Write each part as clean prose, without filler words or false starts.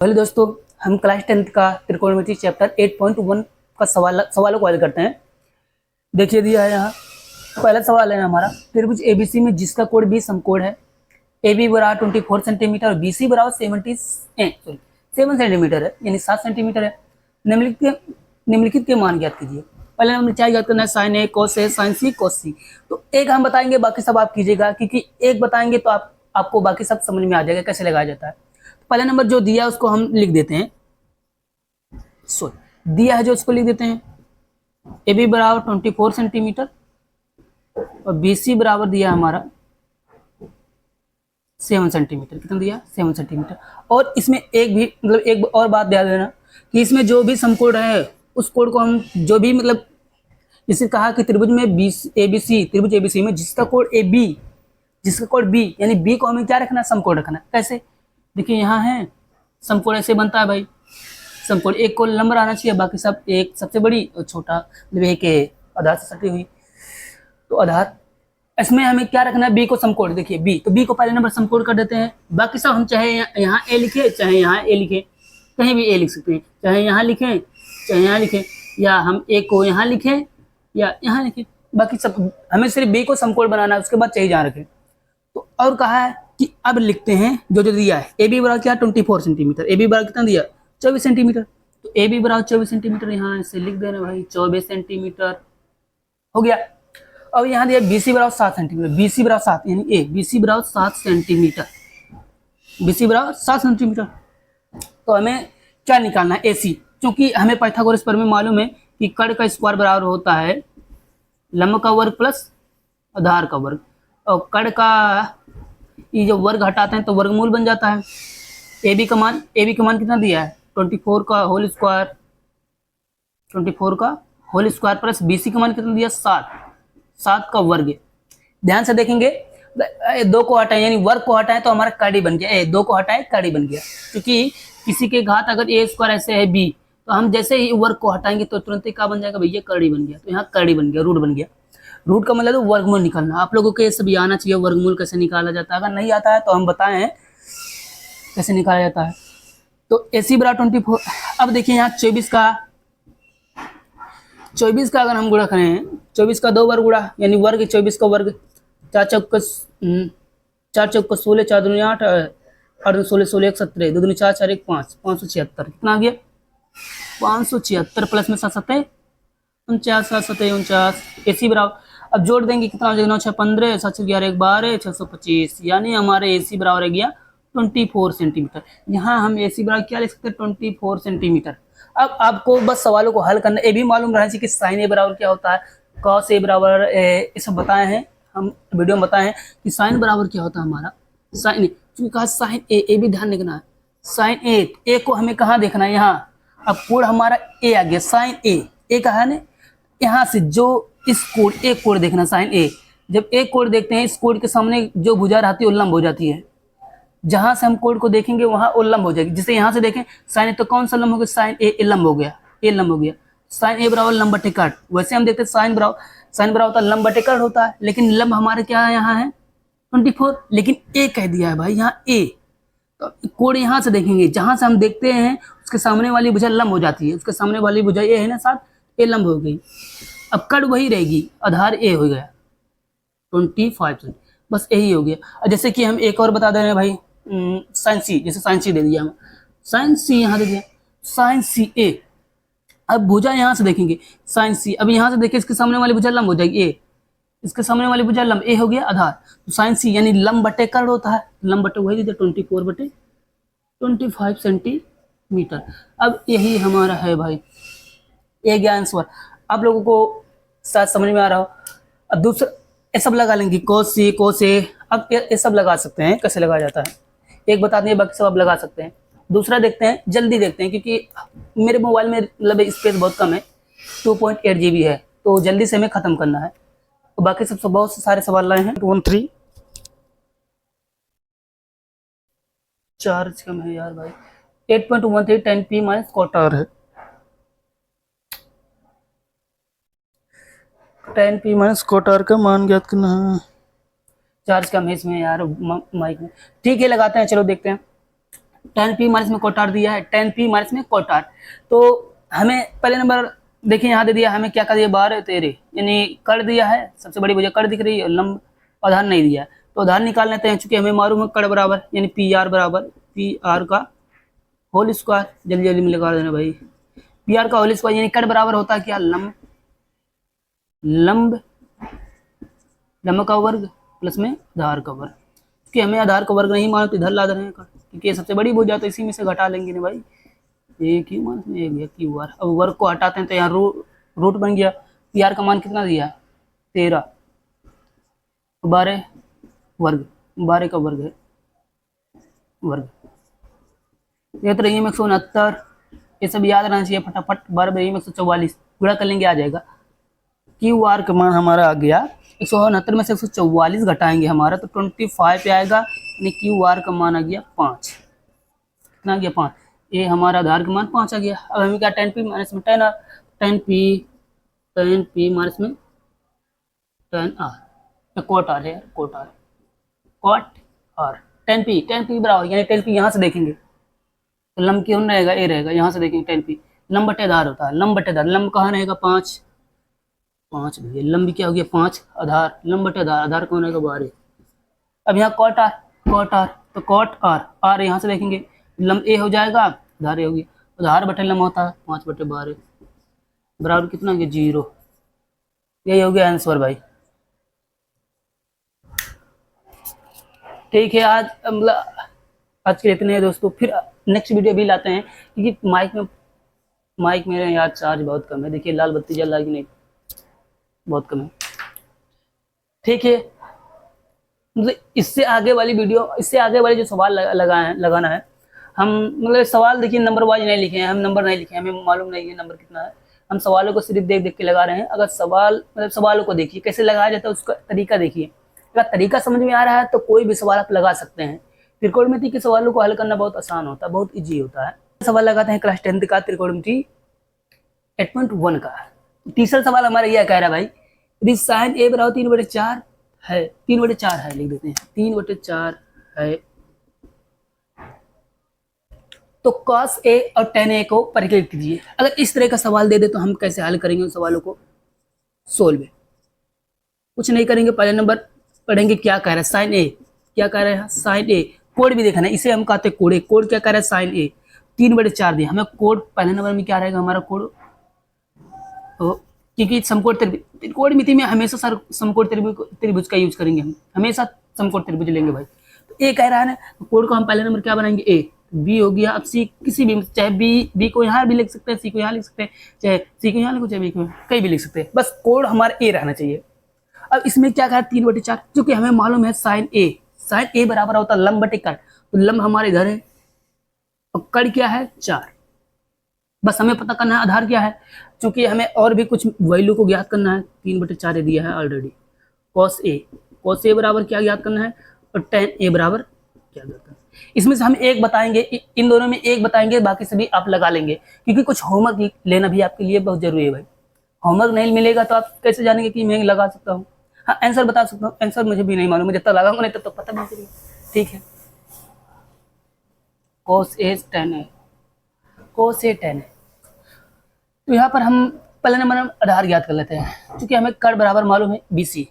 पहले दोस्तों हम क्लास 10th का त्रिकोणमिति चैप्टर 8.1 का सवालों को हल करते हैं। देखिए दिया है यहाँ पहला सवाल है हमारा, त्रिभुज एबीसी में जिसका कोण 20 समकोण है, ए बी बराबर 24 सेंटीमीटर और बी सी बराबर 7 सेंटीमीटर है, यानी 7 सेंटीमीटर है। निम्नलिखित के मान ज्ञात कीजिए। पहले हमने क्या ज्ञात करना है, साइन ए कोस ए साइन सी कोस सी। तो एक हम बताएंगे, बाकी सब आप कीजिएगा, क्योंकि एक बताएंगे तो आपको बाकी सब समझ में आ जाएगा कैसे लगाया जाता है। पहला नंबर जो दिया है उसको हम लिख देते हैं, दिया है जो उसको लिख देते हैं, ए बी बराबर 24 सेंटीमीटर और बी सी बराबर दिया हमारा 7 सेंटीमीटर। कितना दिया? 7 सेंटीमीटर। और इसमें एक भी एक और बात ध्यान देना कि इसमें जो भी समकोण है उस कोण को हम जो भी जैसे कहा कि त्रिभुज में त्रिभुज एबीसी में जिसका कोण बी यानी बी को हमें क्या रखना है, समकोण रखना है। कैसे? देखिए यहाँ है समकोण ऐसे बनता है भाई, समकोण एक को लंबर आना चाहिए, बाकी सब एक सबसे बड़ी और छोटा मतलब एक आधार से सटी हुई। तो आधार इसमें हमें क्या रखना है, बी को समकोण। देखिए बी, तो बी को पहले नंबर समकोण कर देते हैं। बाकी सब हम चाहे यहाँ ए लिखे, चाहे यहाँ ए लिखे, कहीं भी ए लिख सकते हैं, चाहे यहाँ लिखें चाहे यहाँ लिखें, या हम ए को यहाँ लिखें या यहाँ लिखें। बाकी सब हमें सिर्फ बी को समकोण बनाना है, उसके बाद चाहिए जहाँ रखें। तो और कहा है कि अब लिखते हैं जो दिया है, ए बी बराबर क्या, 24 सेंटीमीटर। ए बी बराबर कितना दिया, 24 सेंटीमीटर। तो ए बी बराबर 24 सेंटीमीटर, यहाँ ऐसे लिख देना भाई 24 सेंटीमीटर हो गया। अब यहाँ दिया बी सी बराबर 7 सेंटीमीटर, बी सी बराबर 7 यानी ए बी सी बराबर 7 सेंटीमीटर, बी सी बराबर 7 सेंटीमीटर। तो हमें क्या निकालना है, ए सी, क्योंकि हमें पाइथागोरस प्रमेय मालूम है कि कर्ण का स्क्वायर बराबर होता है लंब का वर्ग प्लस आधार का वर्ग, और कर्ण का ये जब वर्ग हटाते हैं तो वर्गमूल बन जाता है। ए बी का मान कितना दिया है, 24 का होल स्क्वायर, 24 का whole square plus B C का मान कितना दिया, 7 का वर्ग। ध्यान से देखेंगे, दो को हटाए यानी वर्ग को हटाए तो हमारा कड़ी बन गया, दो को हटाए कड़ी बन गया। क्योंकि किसी के घात अगर ए स्क्वायर ऐसे है बी, तो हम जैसे ही वर्ग को हटाएंगे तो तुरंत ही क्या बन जाएगा भैया, कड़ी बन गया। तो यहाँ कड़ी बन गया, रूट बन गया। रूट का मतलब वर्गमूल निकालना। आप लोगों को ये सब आना चाहिए, वर्गमूल कैसे निकाला जाता है। अगर नहीं आता है तो हम बताएं कैसे निकाला जाता है। तो ए सी बराबर 24। अब देखिए यहाँ 24 का अगर हम गुणा करें, 24 का 2 बार गुणा यानी वर्ग, 24 का वर्ग, 4 चौक 16, 4 दूनी 8, 8 दूनी 16, 16 1 17, 2 दूनी 4, 4 1 5, 576। कितना आ गया, 576 प्लस में 7 7 49, 7 7 49। ए सी बराबर अब जोड़ देंगे कितना हो जाएगा, 9 6 15, 7 6 11 12, 625, यानी हमारे ए सी बराबर है गया 24 सेंटीमीटर। यहाँ हम ए सी बराबर क्या लिख सकते हैं, 24 सेंटीमीटर। अब आपको बस सवालों को हल करना, ये भी मालूम रहना चाहिए कि साइन ए बराबर क्या होता है, कॉस ए बराबर, ये सब बताए हैं हम वीडियो में, बताए हैं कि साइन बराबर क्या होता है हमारा, साइन क्योंकि कहा साइन ए भी ध्यान रखना है। साइन ए को हमें कहाँ देखना है, यहाँ। अब कोण हमारा ए आ गया, साइन ए कहा है ना, यहाँ से जो इस कोण, एक कोण देखना साइन ए। जब एक कोण देखते हैं, इस कोण के सामने जो भुजा रहती है उल्लंब हो जाती है। जहां से हम कोण को देखेंगे वहां उल्लंब हो जाएगी। जैसे यहाँ से देखें साइन ए, तो कौन सा लंब हो गया, साइन ए लंब हो गया, ए लंब हो गया। साइन ए बराबर लंब बटे काट। वैसे हम देखते हैं साइन बराबर होता है लंब बटे काट होता है, लेकिन लंब हमारे क्या है, यहाँ है 24, लेकिन ए कह दिया है भाई यहाँ ए। तो कोण यहाँ से देखेंगे, जहां से हम देखते हैं उसके सामने वाली भुजा लंब हो जाती है, उसके सामने वाली भुजा ए है ना, साथ ए लंब हो गई। अब कट वही रहेगी, आधार ए हो गया 25, बस यही हो गया। और जैसे कि हम एक और बता दे रहे हैं भाई, साइन सी, जैसे साइन सी दे दिया हम, साइन सी यहाँ दे दिया, साइन सी ए। अब भुजा यहाँ से देखेंगे साइन सी, अब यहाँ से देखिए इसके सामने वाली भुजा लंब हो जाएगी ए, इसके सामने वाली भुजा लंब, ए हो गया आधार। तो साइन सी यानी लंब बटे कर्ण होता है, लंब बटे वही दे 24 बटे 25 सेंटीमीटर। अब यही हमारा है भाई, ये गया आंसर। आप लोगों को शायद समझ में आ रहा हो। अब दूसरा ये सब लगा लेंगे, कोस ए। अब ये सब लगा सकते हैं, कैसे लगाया जाता है एक बता दें, बाकी सब आप लगा सकते हैं। दूसरा देखते हैं, जल्दी देखते हैं, क्योंकि मेरे मोबाइल में मतलब स्पेस बहुत कम है, 2.8 GB है, तो जल्दी से हमें खत्म करना है। तो बाकी सब बहुत सारे सवाल लाए हैं। 13 चार्ज कम है यार भाई। 8.13 10p माइनस क्वार्टर है, 10p माइनस क्वार्टर का मान ज्ञात करना है। चार्ज कम है इसमें यार माइक में, ठीक है लगाते हैं, चलो देखते हैं। tan p माइनस में cot r दिया है, tan p माइनस में cot r। तो हमें पहले नंबर देखिए यहाँ दे दिया, हमें क्या कर दिया 12 13 यानी कर दिया है, सबसे बड़ी वजह कर दिख रही है, लंब आधार नहीं दिया है। तो आधार निकाल लेते हैं, चूंकि हमें मालूम है कड़ बराबर यानी पी आर बराबर पी आर का होल स्क्वायर, जल्दी जल्दी में लगा देना भाई, पी आर का होल स्क्वायर यानी कड़ बराबर होता है क्या लंब, लंब लंब का वर्ग प्लस में आधार का वर्ग, क्योंकि हमें आधार का वर्ग नहीं मालूम तो इधर ला दे रहे हैं, क्योंकि ये सबसे बड़ी भुजा तो इसी में से घटा लेंगे ना भाई, ये क्यू मान में एक क्यू आर। अब वर्ग को हटाते हैं तो यहाँ रूट बन गया, पी आर का मान कितना दिया 13, 12 वर्ग, 12 का वर्ग है वर्ग, ये तो रही है 169, ये सब याद रहना चाहिए फटाफट, 12 रही 144 गुणा कर लेंगे आ जाएगा, क्यू आर का मान हमारा आ गया 169 में से 144 घटाएंगे हमारा तो 25 पे आएगा, यानी क्यू आर का मान आ गया 5, कितना आ गया 5, ये हमारा आधार का मान 5 आ गया। अब हमें क्या tan p माइनस में tan r, tan p minus में tan r, cot r है यार, cot r, tan p बराबर यानी tan p यहाँ से देखेंगे तो लंब क्यों रहेगा ए रहेगा, यहाँ से देखेंगे tan p लंब बटे आधार होता है, लंब बटे आधार, लंब कहाँ रहेगा 5 भैया, लंब क्या हो गया 5, आधार लंब बटे आधार, आधार कौन रहेगा 12। अब यहाँ cot r तो cot r यहाँ से देखेंगे लंब ए हो जाएगा, आधार ए होगी, आधार बटे लंब होता है 5 बटे 12 बराबर कितना हो गया 0, यही हो गया आंसर भाई। ठीक है, आज के इतने हैं दोस्तों, फिर नेक्स्ट वीडियो भी लाते हैं, क्योंकि माइक मेरे यार चार्ज बहुत कम है, देखिए लाल बत्ती जल रहा है कि नहीं, बहुत कम है। ठीक है, मतलब इससे आगे वाली जो सवाल लगाना है, हम मतलब सवाल देखिए नंबर वाइज नहीं लिखे हैं, हम नंबर नहीं लिखे हैं, हमें मालूम नहीं है नंबर कितना है, हम सवालों को सिर्फ देख देख के लगा रहे हैं। अगर सवालों को देखिए कैसे लगाया जाता है, उसका तरीका देखिए, अगर तरीका समझ में आ रहा है तो कोई भी सवाल आप लगा सकते हैं। त्रिकोणमिति के सवालों को हल करना बहुत आसान होता है, बहुत ईजी होता है। सवाल लगाते हैं क्लास 10th का त्रिकोणमिति 8.1 का। तीसरा सवाल हमारा यह कह रहा है भाई, यदि साइन ए बराबर 3/4 है, 3/4 है, लिख देते हैं 3/4 है, तो cos a और tan a को परिकलित कीजिए। अगर इस तरह का सवाल दे दे तो हम कैसे हल करेंगे उन सवालों को सोल्व? कुछ नहीं करेंगे, पहले नंबर पढ़ेंगे क्या कह रहा है साइन ए, क्या कह रहा है साइन ए, कोड भी देखना है, इसे हम कहते हैं कोड, कोड क्या कह रहा है साइन ए 3/4 दिया, हमें कोड पहले नंबर में क्या रहेगा हमारा कोड, क्योंकि समकोण त्रिकोणमिति में हमेशा समकोण त्रिभुज का यूज करेंगे, हम हमेशा समकोण त्रिभुज लेंगे भाई। तो ए कह रहा है ना, तो कोड को हम पहले नंबर क्या बनाएंगे ए, बी हो गया, अब सी किसी भी, चाहे बी को यहाँ भी लिख सकते हैं, सी को यहाँ लिख सकते हैं, चाहे सी को यहाँ लिखो, चाहे बी को कहीं भी लिख सकते हैं, बस कोड हमारा ए रहना चाहिए। अब इसमें क्या कहा 3/4, क्योंकि हमें मालूम है साइन ए बराबर होता है लंब बटे कड़, तो लंब हमारे इधर है और कड़ क्या है 4, बस हमें पता करना है आधार क्या है, क्योंकि हमें और भी कुछ वैल्यू को ज्ञात करना है, 3/4 दिया है ऑलरेडी। cos a बराबर क्या ज्ञात करना है और tan a बराबर क्या ज्ञात करना है, इसमें से हम एक बताएंगे, इन दोनों में एक बताएंगे, बाकी सभी आप लगा लेंगे, क्योंकि कुछ होमवर्क लेना भी आपके लिए बहुत जरूरी है भाई। होमवर्क नहीं मिलेगा तो आप कैसे जानेंगे कि मैं लगा सकता हूँ, हाँ आंसर बता सकता हूँ, आंसर मुझे भी नहीं मालूम, मुझे तब लगाऊंगा नहीं तब तो पता नहीं चलेगा। ठीक है, cos a tan a, cos a tan a, तो यहाँ पर हम पहले नंबर आधार ज्ञात कर लेते हैं, क्योंकि हमें कड़ बराबर मालूम है BC,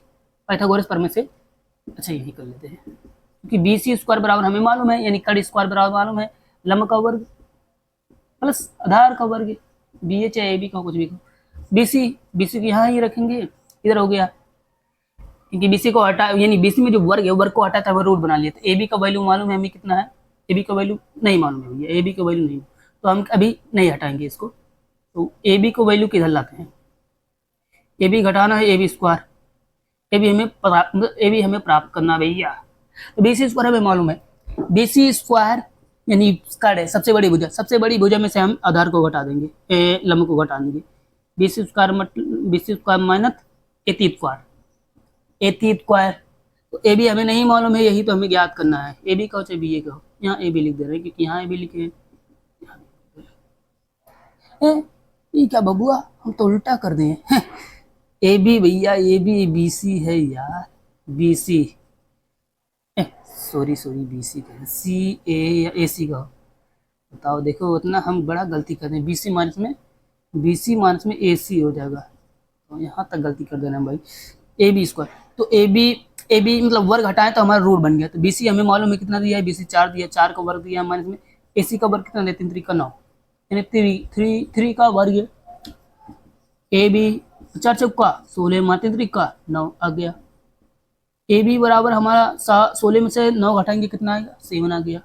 पाइथागोरस प्रमेय से, अच्छा यही कर लेते हैं, क्योंकि BC स्क्वायर बराबर हमें मालूम है, यानी कड़ स्क्वायर बराबर मालूम है लंब का वर्ग प्लस आधार का वर्ग, BA चाहे AB का कुछ भी कहो, BC को यहाँ ही रखेंगे, इधर हो गया, क्योंकि BC को हटा, यानी BC में जो वर्ग है वर्ग को हटा था वो रूट बना लिया, तो AB का वैल्यू मालूम है हमें कितना है, AB का वैल्यू नहीं मालूम है भैया, AB का वैल्यू नहीं, तो हम अभी नहीं हटाएंगे इसको, तो AB को वैल्यू किधर लाते हैं, AB घटाना है AB स्क्वायर, AB हमें प्राप्त करना भैया, तो BC स्क्वायर हमें मालूम है, BC स्क्वायर यानी कड़ है सबसे बड़ी भुजा में से हम आधार को घटा देंगे, लंब को घटा देंगे, BC square minus AC square, तो AB हमें नहीं मालूम है, यही तो हमें ज्ञात करना है, AB का हो चाहे BA का हो, यहाँ AB लिख दे रहे हैं क्योंकि यहाँ AB लिखे हैं, ये क्या बबुआ हम तो उल्टा कर दें, AB भैया AB BC है यार, BC सॉरी BC कह CA या AC का, बताओ, देखो उतना हम बड़ा गलती कर रहे हैं। BC माइनस में AC हो जाएगा, तो यहाँ तक गलती कर देना भाई। AB², तो ए बी मतलब वर्ग हटाएं तो हमारा रूट बन गया। तो BC हमें मालूम है कितना दिया है, BC 4 दिया, 4 का वर्ग दिया माइनस में AC का वर्ग कितना दिया, 3 3 का 9, यानी 3 का वर्ग है। AB 4 चौका 16 मात्र 3 का 9 आ गया। AB बराबर हमारा 16 में से 9 घटाएंगे कितना आएगा, 7 आ गया।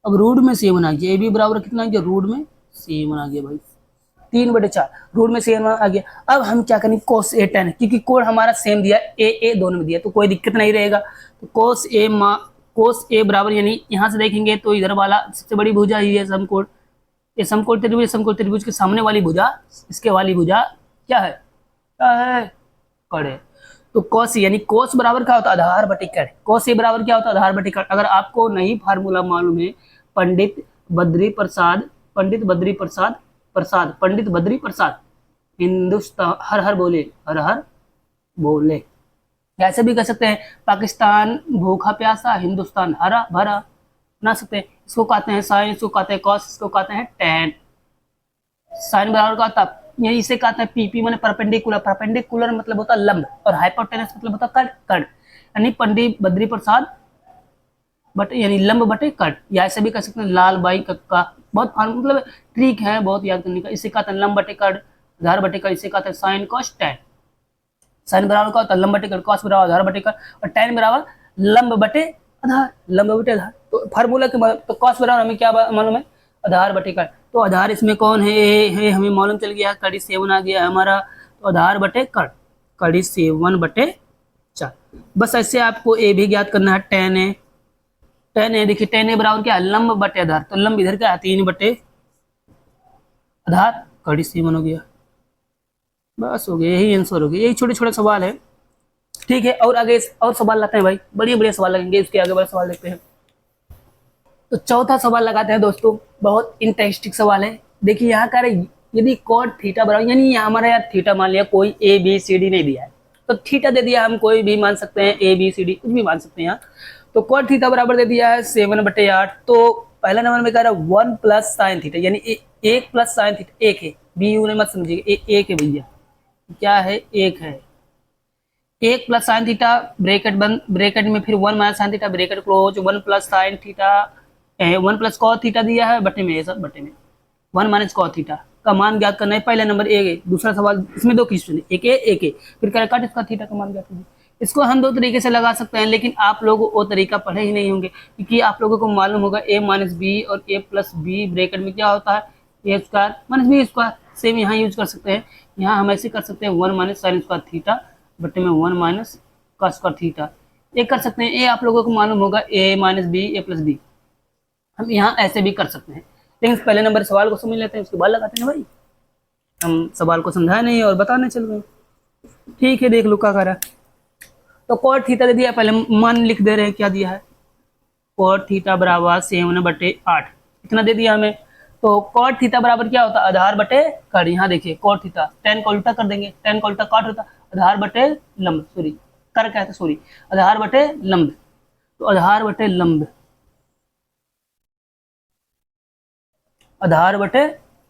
अब रूट में 7 आ गया, AB बराबर कितना आ गया, रूट में 7 आ गया भाई। 3/4 रूट में 7 आ गया। अब हम क्या करेंगे, cos A tan, क्योंकि कोड हमारा सेम दिया, ए दोनों में दिया, तो कोई दिक्कत नहीं रहेगा। तो cos A बराबर, यानी यहाँ से देखेंगे तो इधर वाला सबसे बड़ी भुजा ही है समकोण। ये समकोण त्रिभुज के सामने वाली भुजा, इसके वाली भुजा क्या है, कड़ है। तो cos यानी cos बराबर क्या होता है, आधार बटे कड़। cos A बराबर क्या होता है, आधार बटे कड़। अगर आपको नहीं फार्मूला मालूम है, पंडित बद्री प्रसाद हिंदुस्तान, हर हर बोले, ऐसे भी कह सकते हैं, पाकिस्तान भूखा प्यासा, हिंदुस्तान हरा भरा, बना सकते हैं। इसको कहते हैं साइन, इसको कहते हैं कॉस, इसको कहते हैं टैन। साइन बराबर का होता है, यही इसे कहते हैं पीपी माने परपेंडिकुलर मतलब होता है लंब, और हाइपोटेनस मतलब होता है कड़, यानी पंडित बद्री प्रसाद बटे यानी लंब बटे कट, या ऐसे भी कह सकते हैं लाल बाई कक्का। बहुत मतलब ट्रिक है बहुत याद करने का। इसे कहते हैं लंब बटे कट, आधार बटे कट, इसे कहते हैं साइन कॉस टैन। साइन बराबर का होता है लंब बटे कट, कॉस बराबर आधार बटे कट, और टैन बराबर लंब बटे आधार। तो फार्मूला के तो कॉस बराबर हमें क्या मालूम है, आधार बटे कट। तो आधार इसमें कौन है, ए है, हमें मालूम चल गया, कड़ी 7 आ गया हमारा। तो आधार बटे कट, कड़ी 7/4। बस ऐसे आपको ए भी ज्ञात करना है, टेन है। देखिए टेन ए बराबर क्या है, लंब बटे आधार, तो लंब इधर क्या है 3/आधार, कड़ी 7 हो गया। बस हो गया, यही आंसर हो गया। यही छोटे छोटे सवाल है, ठीक है। और आगे और सवाल लाते हैं भाई, बढ़िया बढ़िया सवाल लगेंगे, उसके आगे बड़ा सवाल देखते हैं। तो चौथा सवाल लगाते हैं दोस्तों, बहुत इंटरेस्टिंग सवाल है। देखिए यहाँ कह रहे यदि कॉट थीटा बराबर, यानी हमारा यार थीटा मान लिया, कोई ABCD नहीं दिया है, तो थीटा दे दिया, हम कोई भी मान सकते हैं, ABCD कुछ भी मान सकते हैं यहाँ। तो कॉट थीटा बराबर दे दिया है 7/8। तो पहला नंबर में कह रहा है 1 + sin थीटा, यानी 1 + sin थीटा, एक है, BU ने मत समझिएगा, एक है भैया, क्या है, एक है। 1 + sin थीटा ब्रैकेट बंद, ब्रैकेट में फिर 1 - sin theta bracket close, 1 + sin theta 1 + cos theta दिया है, बटे में ये सब बटे में 1 - cos थीटा का मान ज्ञात करना है। पहला नंबर एक है, दूसरा सवाल इसमें 2 क्वेश्चन है, एक है फिर कह काट इसका थीटा का मान ज्ञात कीजिए। इसको हम 2 तरीके से लगा सकते हैं, लेकिन आप लोग वो तरीका पढ़े ही नहीं होंगे, क्योंकि आप लोगों को मालूम होगा A - B और A + B ब्रैकेट में क्या होता है, A² - B²। सेम यहाँ यूज कर सकते हैं, यहाँ हम ऐसे कर सकते हैं 1 - sin² थीटा बटे में 1 - cos² थीटा। एक कर सकते हैं, ये आप लोगों को मालूम होगा A - B A + B, हम यहाँ ऐसे भी कर सकते हैं। लेकिन पहले नंबर सवाल को समझ लेते हैं, उसके बाद लगाते हैं भाई। हम सवाल को समझाए नहीं और बताने चल गए, ठीक है। देख लो क्या कर रहा है। तो cot थीटा दे दिया, पहले मान लिख दे रहे हैं, क्या दिया है, cot थीटा बराबर 7/8 इतना दे दिया हमें। तो cot थीटा बराबर क्या होता है, आधार बटे कड़। यहाँ देखिए cot थीटा, tan का उल्टा कर देंगे, tan का उल्टा cot होता, आधार बटे लंब, सॉरी कर कहते सॉरी, आधार बटे लंब। तो आधार बटे लंब, आधार बटे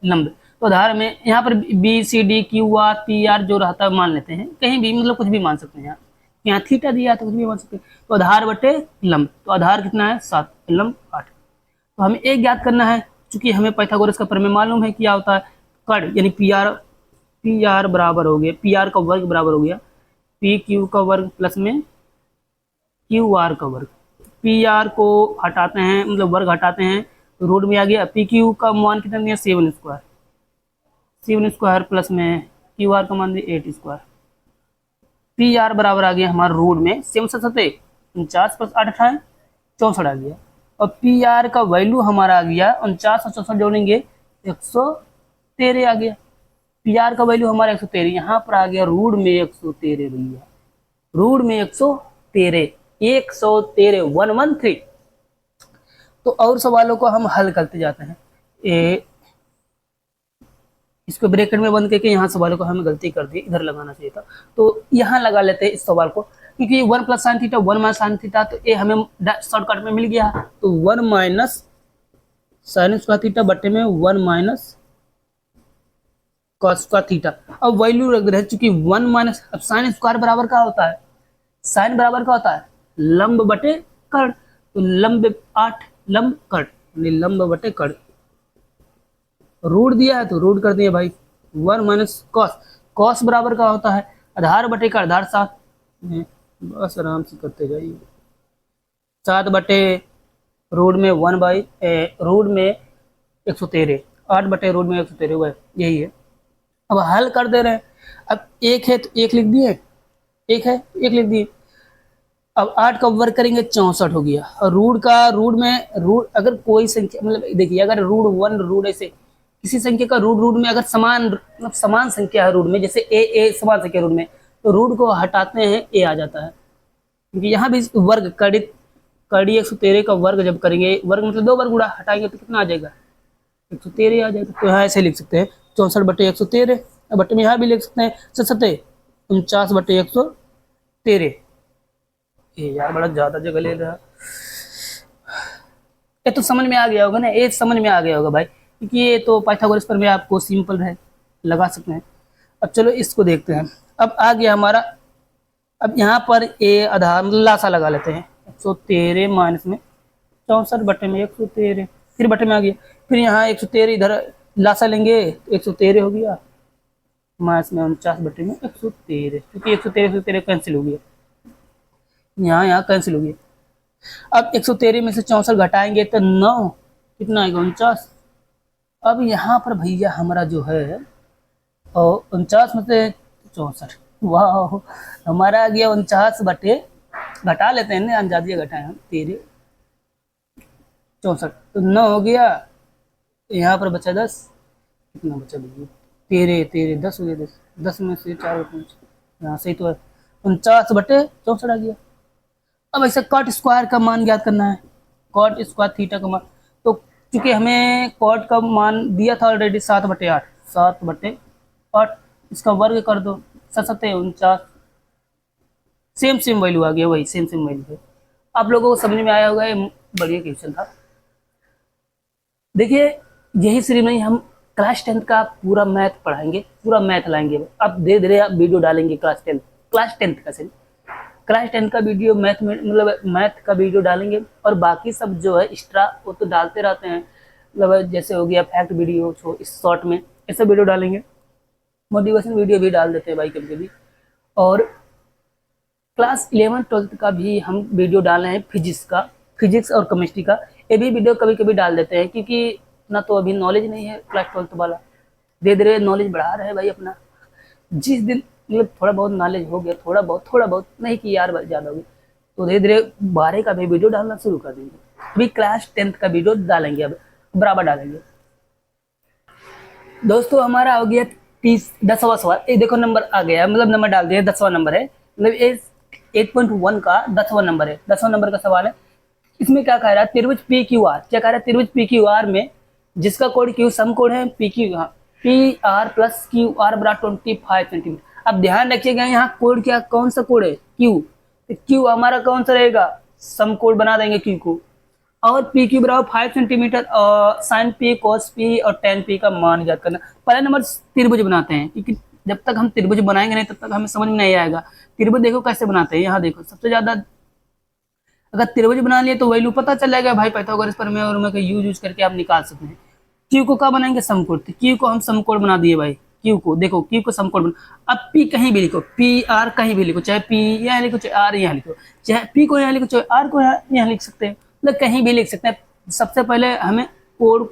लंब। तो आधार में यहाँ पर BCD QR PR जो रहता है मान लेते हैं, कहीं भी मतलब कुछ भी मान सकते हैं। यहाँ थीटा दिया तो कुछ भी मान सकते हैं। तो आधार बटे लंब, तो आधार कितना है 7, लंब 8। तो हमें एक ज्ञात करना है, चूंकि हमें पाइथागोरस का प्रमेय मालूम है, क्या होता है, कड़ यानी PR बराबर हो गया, PR का वर्ग बराबर हो गया PQ का वर्ग प्लस में QR का वर्ग। PR को हटाते हैं, मतलब वर्ग हटाते हैं, रूट में आ गया। PQ का मान कितना दिया 7² प्लस में QR का मान दिया 8²। PR बराबर आ गया हमारा रूट में 7 7 49 + 8 = 64 आ गया। और PR का वैल्यू हमारा आ गया 49 और 64 जोड़ेंगे 113 आ गया। PR का वैल्यू हमारा 113, यहाँ पर आ गया रूट में 113 भैया, रूट में 113 113। तो और सवालों को हम हल करते जाते हैं। इसको ब्रैकेट में बंद करके यहाँ सवालों को हमें गलती कर दी, इधर लगाना चाहिए था, तो यहाँ लगा लेते हैं इस सवाल को, क्योंकि 1 + sin थीटा 1 - sin थीटा, तो ये हमें शॉर्टकट में मिल गया। तो 1 - साइन स्क्वायर थीटा बटे में 1 माइनस कॉस स्क्वायर थीटा। अब वैल्यू रख रहे हैं, चूंकि 1 माइनस, अब साइन स्क्वायर बराबर क्या होता है, साइन बराबर क्या होता है, लंब बटे कर्ण। तो लंब 8, लंब कर्ण, यानी लंब बटे कर्ण। रूट दिया है तो रूट कर दिए भाई, 1 माइनस कॉस, कॉस बराबर का होता है आधार बटे का आधार 7, बस आराम से करते जाइए। 7 बटे रूट में 1 बाई रूट में 113, 8 बटे रूट में 113 हुआ, यही है। अब हल कर दे रहे हैं, अब एक है तो एक लिख दिए, एक है एक लिख दिए। अब 8 का वर्ग करेंगे 64 हो गया। और रूट में रूट अगर कोई संख्या, मतलब देखिए अगर रूट 1 रूट ऐसे किसी संख्या का रूट रूट में अगर समान, मतलब समान संख्या है रूट में, जैसे ए समान संख्या रूट में, तो रूट को हटाते हैं ए आ जाता है। क्योंकि यहाँ भी वर्ग कड़ी 113 का वर्ग जब करेंगे, वर्ग मतलब 2 वर्ग गुणा हटाएंगे तो कितना आ जाएगा, 113 आ जाएगा। तो यहाँ ऐसे लिख सकते हैं 64 बटे 113, बटे में यहाँ भी लिख सकते हैं 49 बटे 113। ये यार बड़ा ज्यादा जगह ले रहा। ये तो समझ में आ गया होगा ना, ये समझ में आ गया होगा भाई, क्योंकि ये तो पाइथागोरस पर में आपको सिंपल है, लगा सकते हैं। अब चलो इसको देखते हैं। अब आ गया हमारा, अब यहाँ पर ए आधार मतलब लासा लगा लेते हैं, 113 माइनस में 64 बटे में 113, फिर बटे में आ गया, फिर यहाँ 113 इधर लासा लेंगे तो 113 हो गया, माइनस में 49 बटे में 113, क्योंकि 113 कैंसिल हो गया, यहाँ कैंसिल हो गया। अब 113 में से 64 घटाएंगे तो 9, कितना आएगा 49। अब यहाँ पर भैया हमारा जो है और 49 में से 64, वाह हमारा आ गया 49 बटे, घटा लेते हैं ना, अंदाजिया घटाए हम 13 64, तो 9 हो गया, यहाँ पर बचा 10, कितना बचा भैया 13 10 हो गया, 10 में से 4 यहाँ से ही तो है 49 बटे 64 आ गया। अब ऐसा कॉट स्क्वायर का मान ज्ञात करना है, कॉट स्क्वायर थीटा का मान। तो क्योंकि हमें कॉट का मान दिया था ऑलरेडी 7 बटे 8, 7 बटे 8, इसका वर्ग कर दो, 7 49, सेम वैल्यू आ गया, वही सेम वैल्यू है। आप लोगों को समझ में आया होगा, ये बढ़िया क्वेश्चन था। देखिए यही श्री में हम क्लास 10 का पूरा मैथ पढ़ाएंगे, पूरा मैथ लाएंगे। अब धीरे धीरे आप वीडियो डालेंगे क्लास 10 का से क्लास 10 का वीडियो मैथ में, मतलब मैथ का वीडियो डालेंगे, और बाकी सब जो है एक्स्ट्रा वो तो डालते रहते हैं, मतलब जैसे हो गया फैक्ट वीडियो इस शॉर्ट में, ऐसा वीडियो डालेंगे, मोटिवेशन वीडियो भी डाल देते हैं भाई कभी कभी। और क्लास 11-12 का भी हम वीडियो डाल रहे हैं, फिजिक्स और केमिस्ट्री का, ये भी वीडियो कभी कभी डाल देते हैं, क्योंकि इतना तो अभी नॉलेज नहीं है क्लास 12 वाला, धीरे धीरे नॉलेज बढ़ा रहे हैं भाई अपना। जिस दिन मतलब थोड़ा बहुत नॉलेज हो गया, थोड़ा बहुत नहीं कि यार ज़्यादा होगी, तो धीरे धीरे 12 का भी वीडियो डालना शुरू कर देंगे। अभी क्लास 10 का वीडियो डालेंगे, अब बराबर डालेंगे। दोस्तों हमारा हो गया 10वां सवाल, ये देखो नंबर आ गया, मतलब नंबर डाल दिया, 10वां नंबर है, मतलब 8.1 का 10वां नंबर है, 10वां नंबर का सवाल है। इसमें क्या कह रहा है, त्रिभुज पी क्यू आर, क्या कह रहा है, त्रिभुज पी क्यू आर में जिसका कोड क्यू सम कोड है P Q, P R plus Q R बराबर 25 सेंटीमीटर। अब ध्यान रखिएगा यहाँ कोड क्या, कौन सा कोड है, क्यू, तो क्यू हमारा कौन सा रहेगा, सम कोड बना देंगे क्यू को, और पी क्यू बराबर 5 सेंटीमीटर, और साइन पी कॉस पी और टेन पी का मान ज्ञात करना। पहले नंबर त्रिभुज बनाते हैं, क्योंकि जब तक हम त्रिभुज बनाएंगे नहीं तब तक हमें समझ में नहीं आएगा। त्रिभुज देखो कैसे बनाते हैं, यहाँ देखो सबसे ज्यादा अगर त्रिभुज बना लिए तो वैल्यू पता चल जाएगा भाई, पाइथागोरस प्रमेय और उनका यूज करके आप निकाल सकते हैं। क्यू को क्या बनाएंगे, समकोण, तो क्यू को हम समकोण बना दिए भाई, क्यू को देखो, क्यू को समकोण बना। अब पी कहीं भी लिखो, पी आर कहीं भी लिखो, चाहे पी यहाँ लिखो चाहे आर यहाँ लिखो, चाहे पी को यहाँ लिखो चाहे आर को यहाँ लिख सकते हैं, मतलब कहीं भी लिख सकते हैं। सबसे पहले हमें कोड,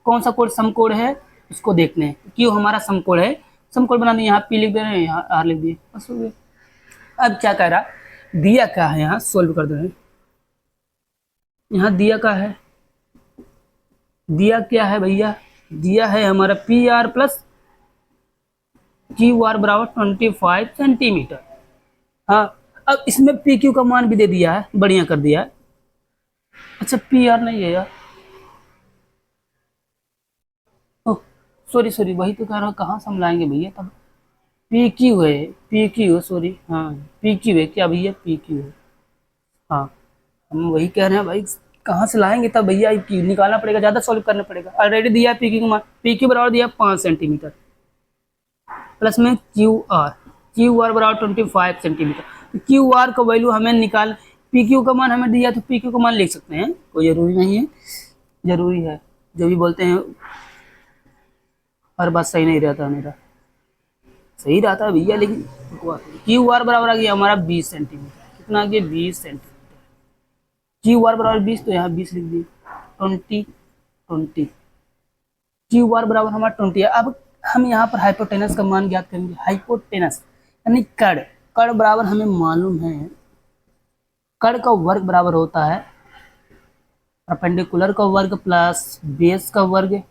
कौन सा कोड समकोण है उसको देखने हैं, क्यू हमारा समकोण है, समकोण बना दिए, यहाँ पी लिख दे रहे हैं, यहाँ आर लिख दिए, बस हो गया। अब क्या कह रहा, दिया क्या है, यहाँ सोल्व कर दे रहे हैं। यहाँ दिया क्या है, दिया क्या है भैया, दिया है हमारा P R plus Q R बराबर 25 सेंटीमीटर। हाँ अब इसमें पी क्यू का मान भी दे दिया है, बढ़िया कर दिया है। अच्छा पी आर नहीं है यार, ओह सॉरी वही तो कह रहा हूँ, कहाँ समझाएंगे भैया तब। पी क्यू है, पी क्यू सॉरी, हाँ पी क्यू है क्या भैया, पी क्यू है, हाँ हम वही कह रहे हैं भाई, कहाँ से लाएंगे तब भैया, निकालना पड़ेगा, ज़्यादा सॉल्व करना पड़ेगा। ऑलरेडी दिया पी क्यू का मान, पी क्यू बराबर दिया 5 सेंटीमीटर, प्लस में क्यू आर बराबर 25 सेंटीमीटर। क्यू आर का वैल्यू हमें निकाल, पी क्यू का मान हमें दिया तो पी क्यू का मान लिख सकते हैं, कोई ज़रूरी नहीं है, ज़रूरी है, जो भी बोलते हैं हर बात सही नहीं रहता, मेरा सही रहता है भैया, लेकिन क्यू आर बराबर आ गया हमारा 20 सेंटीमीटर, कितना आ गया 20 सेंटीमीटर, क्यू आर बराबर 20 तो यहाँ 20 लिख दिए, 20 क्यू आर बराबर हमारा 20 है। अब हम यहाँ पर हाइपोटेनस का मान ज्ञात करेंगे, हाइपोटेनस यानी कड़ बराबर हमें मालूम है, कड़ का वर्ग बराबर होता है परपेंडिकुलर का वर्ग प्लस बेस का वर्ग।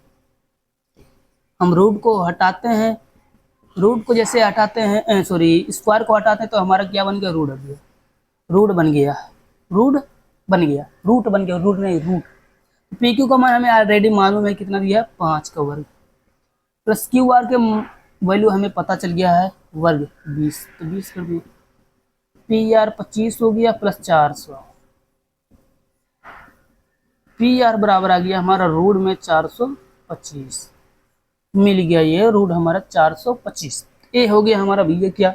हम रूट को हटाते हैं, रूट को जैसे हटाते हैं, सॉरी स्क्वायर को हटाते हैं तो हमारा क्या बन गया, रूट बन गया, रूट बन गया, रूट बन गया, रूट बन गया, रूट नहीं रूट। पी क्यू का मान हमें ऑलरेडी मालूम है, कितना दिया 5 का वर्ग, प्लस क्यू आर के वैल्यू हमें पता चल गया है वर्ग 20, तो 20 कर दिए, पी आर 25 हो गया प्लस 400, पी आर बराबर आ गया हमारा रूट में 425, मिल गया ये रूट हमारा 425। ए हो गया हमारा भैया क्या,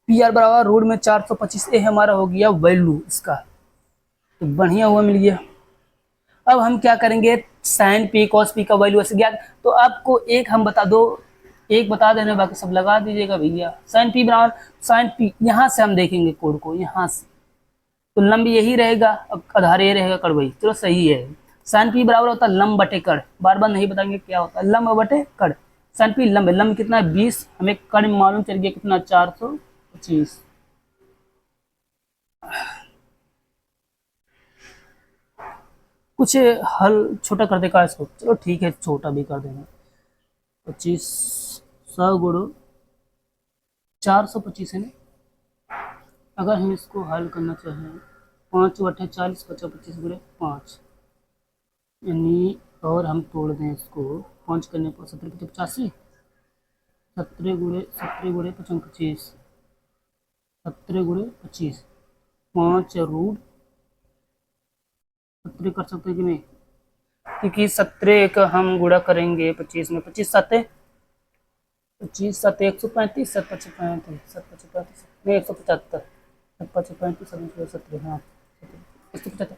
पी आर बराबर रूट में 425, ए हमारा हो गया वैल्यू इसका, तो बढ़िया हुआ, मिल गया। अब हम क्या करेंगे, साइन पी कॉस पी का वैल्यू ऐसे ज्ञात, तो आपको एक हम बता दो, एक बता देने, बाकी सब लगा दीजिएगा भैया। साइन पी बराबर साइन पी, यहाँ से हम देखेंगे कोड को, यहाँ से तो लंब यही रहेगा, अब आधार ये रहेगा, कड़ वही, चलो सही है। साइन पी बराबर होता है लंब बटे कड़, बार बार नहीं बताएंगे क्या होता है, लंब बटे कड़, साइन पी लंब, लंब कितना है 20, हमें कड़ में मालूम चल गया कितना 425। कुछ हल छोटा कर देगा इसको, चलो ठीक है छोटा भी कर देंगे, 25 100 गुणो 425 है ना। अगर हम इसको हल करना चाहें, 5 बटे 40 बचा 25 गुणे 5, यानी और हम तोड़ दें इसको, 5 करने पर 17 पचास 85, 17 गुणे 25, 17 गुणे 25, 5 रूट 17 कर सकते हैं कि नहीं, क्योंकि 17 का हम गुणा करेंगे 25 में, 25 7 25 7 135, 7 5 35, 7 5 35 नहीं 175, 7 5 35 7 17, हाँ 175,